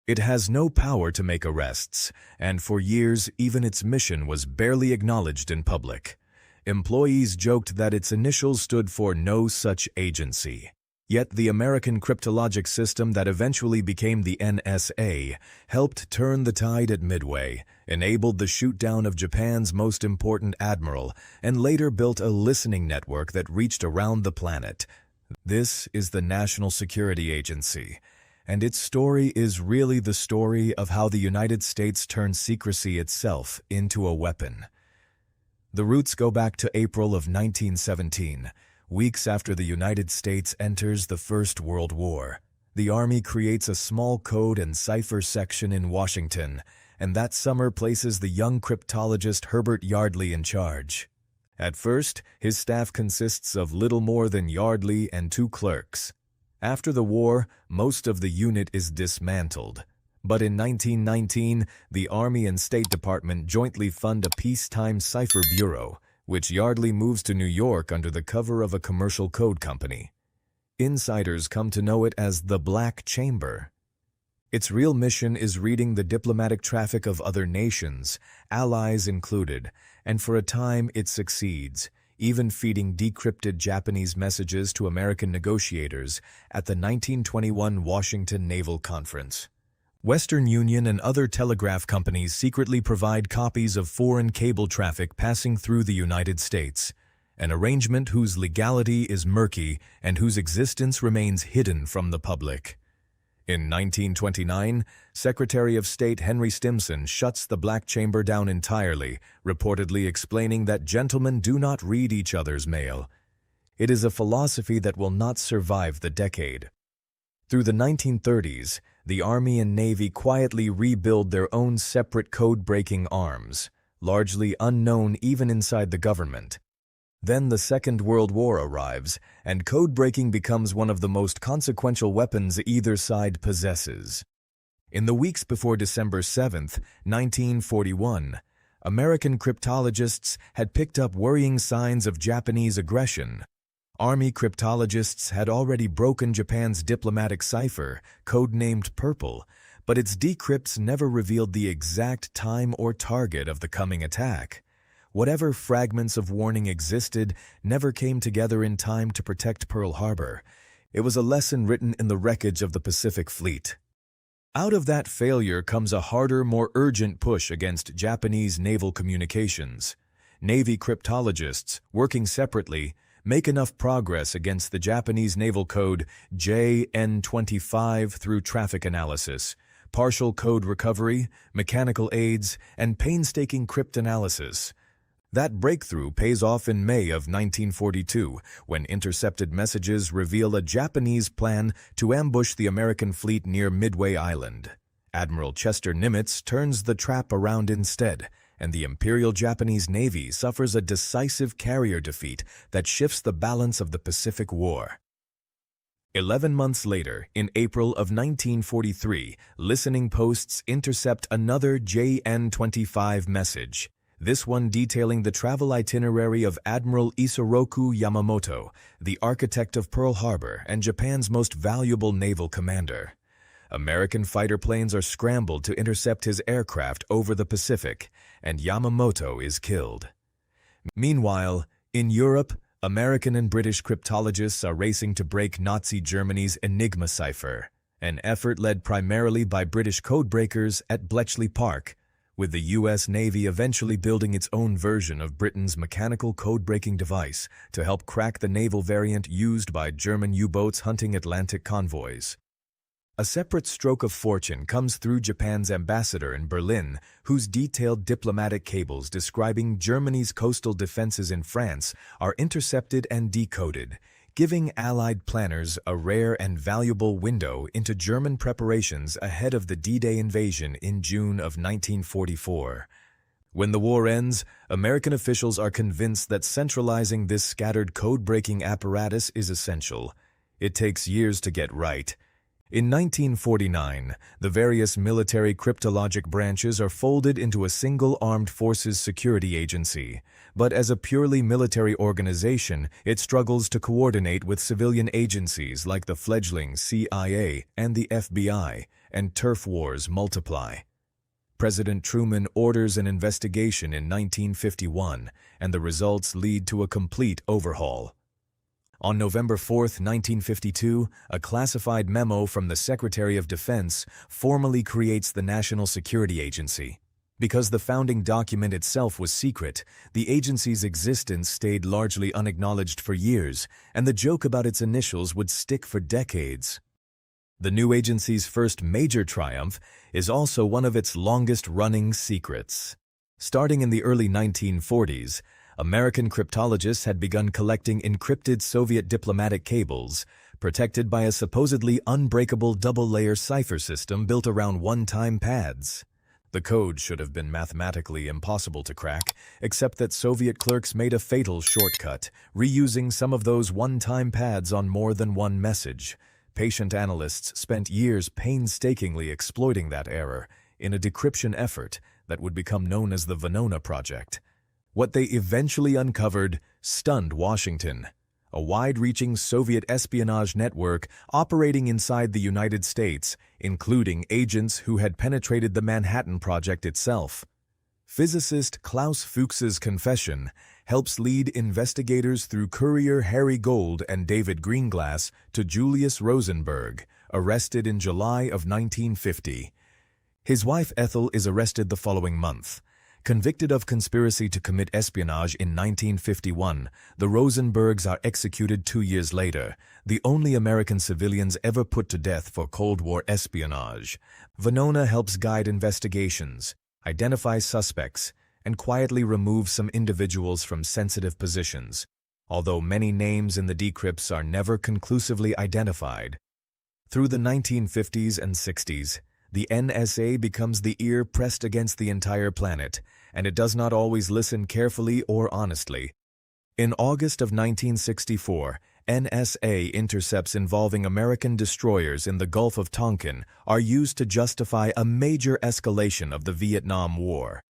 It has no power to make arrests, and for years even its mission was barely acknowledged in public. Employees joked that its initials stood for no such agency. Yet the American cryptologic system that eventually became the NSA helped turn the tide at Midway, enabled the shoot-down of Japan's most important admiral, and later built a listening network that reached around the planet. This is the National Security Agency, and its story is really the story of how the United States turned secrecy itself into a weapon. The roots go back to April of 1917. Weeks after the United States enters the First World War. The Army creates a small code and cipher section in Washington, and that summer places the young cryptologist Herbert Yardley in charge. At first, his staff consists of little more than Yardley and 2 clerks. After the war, most of the unit is dismantled. But in 1919, the Army and State Department jointly fund a peacetime cipher bureau, which Yardley moves to New York under the cover of a commercial code company. Insiders come to know it as the Black Chamber. Its real mission is reading the diplomatic traffic of other nations, allies included, and for a time it succeeds, even feeding decrypted Japanese messages to American negotiators at the 1921 Washington Naval Conference. Western Union and other telegraph companies secretly provide copies of foreign cable traffic passing through the United States, an arrangement whose legality is murky and whose existence remains hidden from the public. In 1929, Secretary of State Henry Stimson shuts the Black Chamber down entirely, reportedly explaining that gentlemen do not read each other's mail. It is a philosophy that will not survive the decade. Through the 1930s, the Army and Navy quietly rebuild their own separate code-breaking arms, largely unknown even inside the government. Then the Second World War arrives, and code-breaking becomes one of the most consequential weapons either side possesses. In the weeks before December 7, 1941, American cryptologists had picked up worrying signs of Japanese aggression. Army cryptologists had already broken Japan's diplomatic cipher, codenamed Purple, but its decrypts never revealed the exact time or target of the coming attack. Whatever fragments of warning existed never came together in time to protect Pearl Harbor. It was a lesson written in the wreckage of the Pacific Fleet. Out of that failure comes a harder, more urgent push against Japanese naval communications. Navy cryptologists, working separately, make enough progress against the Japanese naval code JN-25 through traffic analysis, partial code recovery, mechanical aids, and painstaking cryptanalysis. That breakthrough pays off in May of 1942, when intercepted messages reveal a Japanese plan to ambush the American fleet near Midway Island. Admiral Chester Nimitz turns the trap around instead, and the Imperial Japanese Navy suffers a decisive carrier defeat that shifts the balance of the Pacific War. 11 months later, in April of 1943, listening posts intercept another JN-25 message, this one detailing the travel itinerary of Admiral Isoroku Yamamoto, the architect of Pearl Harbor and Japan's most valuable naval commander. American fighter planes are scrambled to intercept his aircraft over the Pacific, and Yamamoto is killed. Meanwhile, in Europe, American and British cryptologists are racing to break Nazi Germany's Enigma cipher, an effort led primarily by British codebreakers at Bletchley Park, with the U.S. Navy eventually building its own version of Britain's mechanical code-breaking device to help crack the naval variant used by German U-boats hunting Atlantic convoys. A separate stroke of fortune comes through Japan's ambassador in Berlin, whose detailed diplomatic cables describing Germany's coastal defenses in France are intercepted and decoded, giving Allied planners a rare and valuable window into German preparations ahead of the D-Day invasion in June of 1944. When the war ends, American officials are convinced that centralizing this scattered code-breaking apparatus is essential. It takes years to get right. In 1949, the various military cryptologic branches are folded into a single armed forces security agency, but as a purely military organization, it struggles to coordinate with civilian agencies like the fledgling CIA and the FBI, and turf wars multiply. President Truman orders an investigation in 1951, and the results lead to a complete overhaul. On November 4, 1952, a classified memo from the Secretary of Defense formally creates the National Security Agency. Because the founding document itself was secret, the agency's existence stayed largely unacknowledged for years, and the joke about its initials would stick for decades. The new agency's first major triumph is also one of its longest-running secrets. Starting in the early 1940s, American cryptologists had begun collecting encrypted Soviet diplomatic cables, protected by a supposedly unbreakable double-layer cipher system built around one-time pads. The code should have been mathematically impossible to crack, except that Soviet clerks made a fatal shortcut, reusing some of those one-time pads on more than one message. Patient analysts spent years painstakingly exploiting that error in a decryption effort that would become known as the Venona project. What they eventually uncovered stunned Washington. A wide-reaching Soviet espionage network operating inside the United States, including agents who had penetrated the Manhattan Project itself. Physicist Klaus Fuchs's confession helps lead investigators through courier Harry Gold and David Greenglass to Julius Rosenberg, arrested in July of 1950. His wife Ethel is arrested the following month. Convicted of conspiracy to commit espionage in 1951, the Rosenbergs are executed 2 years later, the only American civilians ever put to death for Cold War espionage. Venona helps guide investigations, identify suspects, and quietly remove some individuals from sensitive positions, although many names in the decrypts are never conclusively identified. Through the 1950s and 60s, the NSA becomes the ear pressed against the entire planet, and it does not always listen carefully or honestly. In August of 1964, NSA intercepts involving American destroyers in the Gulf of Tonkin are used to justify a major escalation of the Vietnam War.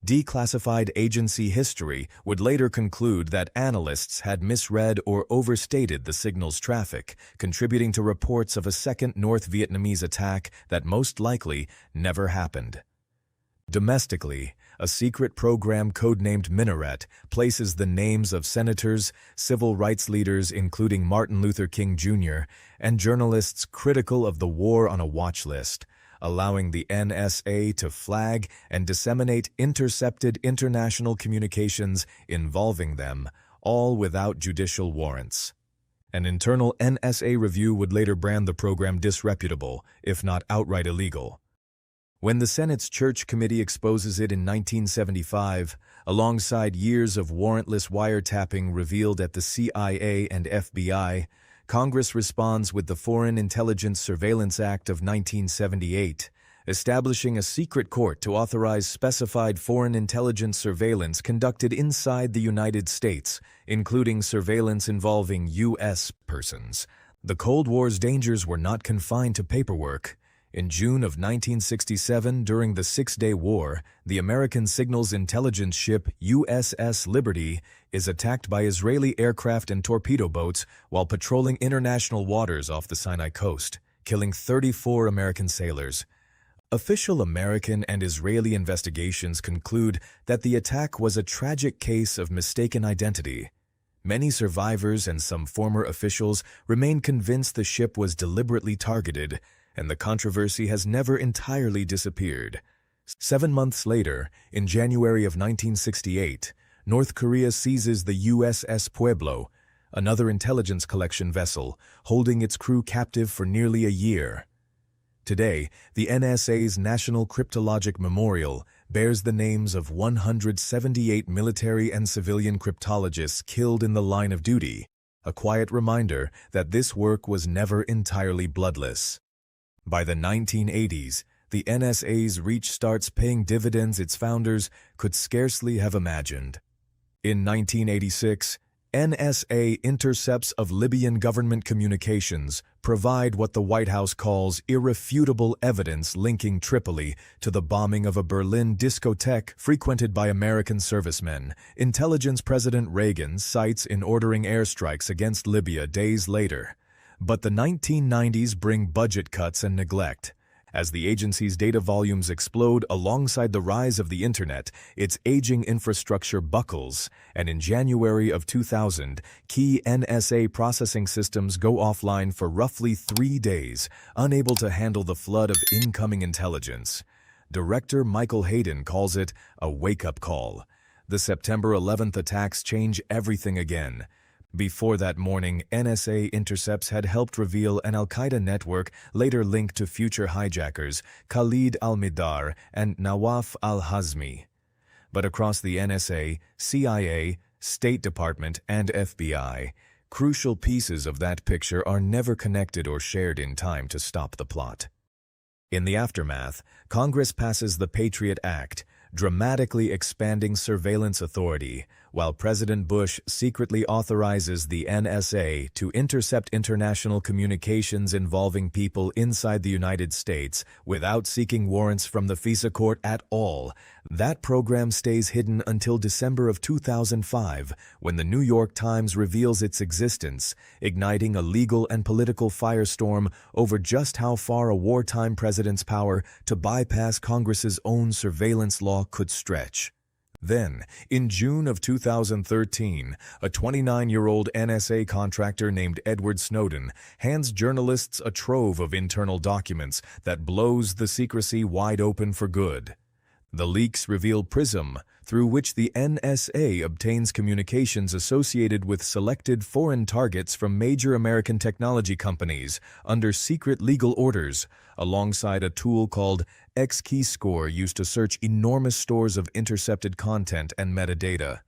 Declassified agency history would later conclude that analysts had misread or overstated the signal's traffic, contributing to reports of a second North Vietnamese attack that most likely never happened. Domestically, a secret program codenamed MINARET places the names of senators, civil rights leaders including Martin Luther King Jr., and journalists critical of the war on a watch list, allowing the NSA to flag and disseminate intercepted international communications involving them, all without judicial warrants. An internal NSA review would later brand the program disreputable, if not outright illegal. When the Senate's Church Committee exposes it in 1975, alongside years of warrantless wiretapping revealed at the CIA and FBI, Congress responds with the Foreign Intelligence Surveillance Act of 1978, establishing a secret court to authorize specified foreign intelligence surveillance conducted inside the United States, including surveillance involving U.S. persons. The Cold War's dangers were not confined to paperwork. In June of 1967, during the Six-Day War, the American signals intelligence ship USS Liberty is attacked by Israeli aircraft and torpedo boats while patrolling international waters off the Sinai coast, killing 34 American sailors. Official American and Israeli investigations conclude that the attack was a tragic case of mistaken identity. Many survivors and some former officials remain convinced the ship was deliberately targeted, and the controversy has never entirely disappeared. 7 months later, in January of 1968, North Korea seizes the USS Pueblo, another intelligence collection vessel, holding its crew captive for nearly a year. Today, the NSA's National Cryptologic Memorial bears the names of 178 military and civilian cryptologists killed in the line of duty, a quiet reminder that this work was never entirely bloodless. By the 1980s, the NSA's reach starts paying dividends its founders could scarcely have imagined. In 1986, NSA intercepts of Libyan government communications provide what the White House calls irrefutable evidence linking Tripoli to the bombing of a Berlin discotheque frequented by American servicemen. Intelligence President Reagan cites in ordering airstrikes against Libya days later. But the 1990s bring budget cuts and neglect. As the agency's data volumes explode alongside the rise of the Internet, its aging infrastructure buckles, and in January of 2000, key NSA processing systems go offline for roughly 3 days, unable to handle the flood of incoming intelligence. Director Michael Hayden calls it a wake-up call. The September 11th attacks change everything again. Before that morning, NSA intercepts had helped reveal an al-Qaeda network later linked to future hijackers Khalid al-Mihdhar and Nawaf al-Hazmi. But across the NSA, CIA, State Department, and FBI, crucial pieces of that picture are never connected or shared in time to stop the plot. In the aftermath, Congress passes the Patriot Act, dramatically expanding surveillance authority, while President Bush secretly authorizes the NSA to intercept international communications involving people inside the United States without seeking warrants from the FISA court at all. That program stays hidden until December of 2005, when the New York Times reveals its existence, igniting a legal and political firestorm over just how far a wartime president's power to bypass Congress's own surveillance law could stretch. Then, in June of 2013, a 29-year-old NSA contractor named Edward Snowden hands journalists a trove of internal documents that blows the secrecy wide open for good. The leaks reveal PRISM, through which the NSA obtains communications associated with selected foreign targets from major American technology companies under secret legal orders, alongside a tool called XKeyscore used to search enormous stores of intercepted content and metadata.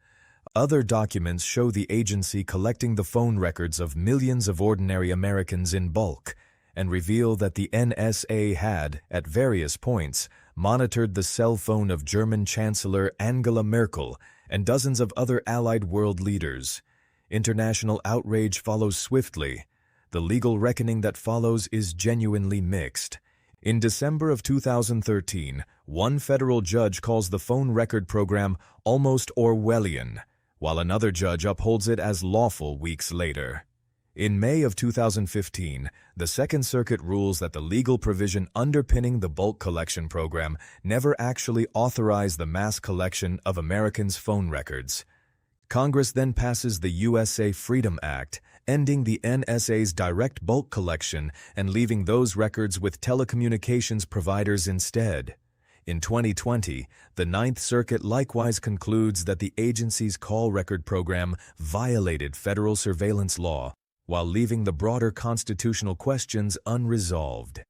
Other documents show the agency collecting the phone records of millions of ordinary Americans in bulk, and reveal that the NSA had, at various points, monitored the cell phone of German Chancellor Angela Merkel and dozens of other Allied world leaders. International outrage follows swiftly. The legal reckoning that follows is genuinely mixed. In December of 2013, one federal judge calls the phone record program almost Orwellian, while another judge upholds it as lawful weeks later. In May of 2015, the Second Circuit rules that the legal provision underpinning the bulk collection program never actually authorized the mass collection of Americans' phone records. Congress then passes the USA Freedom Act, ending the NSA's direct bulk collection and leaving those records with telecommunications providers instead. In 2020, the Ninth Circuit likewise concludes that the agency's call record program violated federal surveillance law, while leaving the broader constitutional questions unresolved.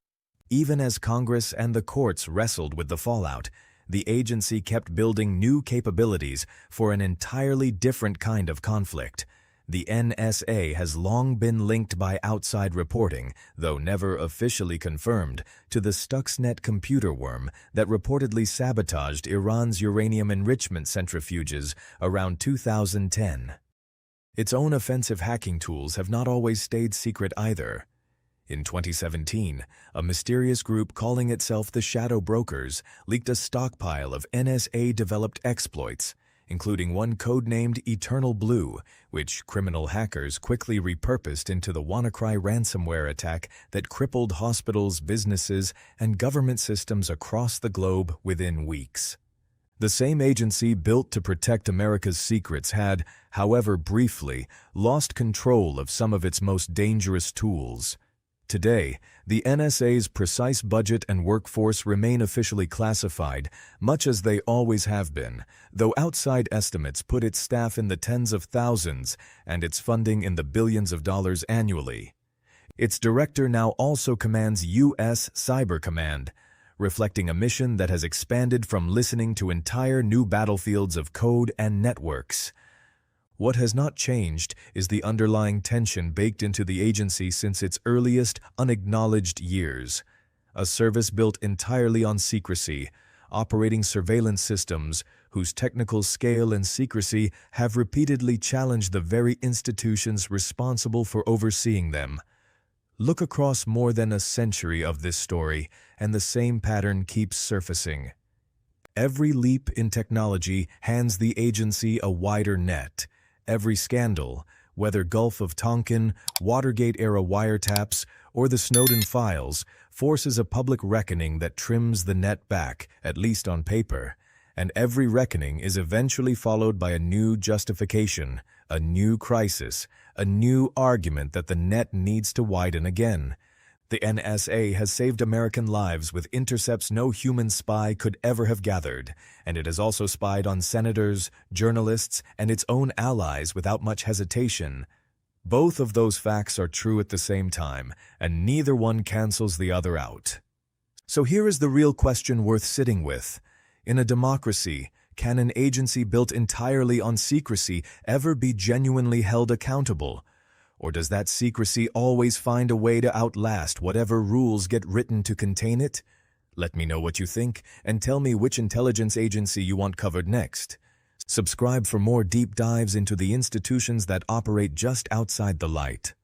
Even as Congress and the courts wrestled with the fallout, the agency kept building new capabilities for an entirely different kind of conflict. The NSA has long been linked by outside reporting, though never officially confirmed, to the Stuxnet computer worm that reportedly sabotaged Iran's uranium enrichment centrifuges around 2010. Its own offensive hacking tools have not always stayed secret either. In 2017, a mysterious group calling itself the Shadow Brokers leaked a stockpile of NSA-developed exploits, including one codenamed EternalBlue, which criminal hackers quickly repurposed into the WannaCry ransomware attack that crippled hospitals, businesses, and government systems across the globe within weeks. The same agency built to protect America's secrets had, however briefly, lost control of some of its most dangerous tools. Today, the NSA's precise budget and workforce remain officially classified, much as they always have been, though outside estimates put its staff in the tens of thousands and its funding in the billions of dollars annually. Its director now also commands U.S. Cyber Command, reflecting a mission that has expanded from listening to entire new battlefields of code and networks. What has not changed is the underlying tension baked into the agency since its earliest, unacknowledged years. A service built entirely on secrecy, operating surveillance systems whose technical scale and secrecy have repeatedly challenged the very institutions responsible for overseeing them. Look across more than a century of this story, and the same pattern keeps surfacing. Every leap in technology hands the agency a wider net. Every scandal, Whether Gulf of Tonkin, Watergate-era wiretaps, or the Snowden files, forces a public reckoning that trims the net back, at least on paper. And every reckoning is eventually followed by a new justification, a new crisis, a new argument that the net needs to widen again. The NSA has saved American lives with intercepts no human spy could ever have gathered, and it has also spied on senators, journalists, and its own allies without much hesitation. Both of those facts are true at the same time, and neither one cancels the other out. So here is the real question worth sitting with. In a democracy, can an agency built entirely on secrecy ever be genuinely held accountable? Or does that secrecy always find a way to outlast whatever rules get written to contain it? Let me know what you think, and tell me which intelligence agency you want covered next. Subscribe for more deep dives into the institutions that operate just outside the light.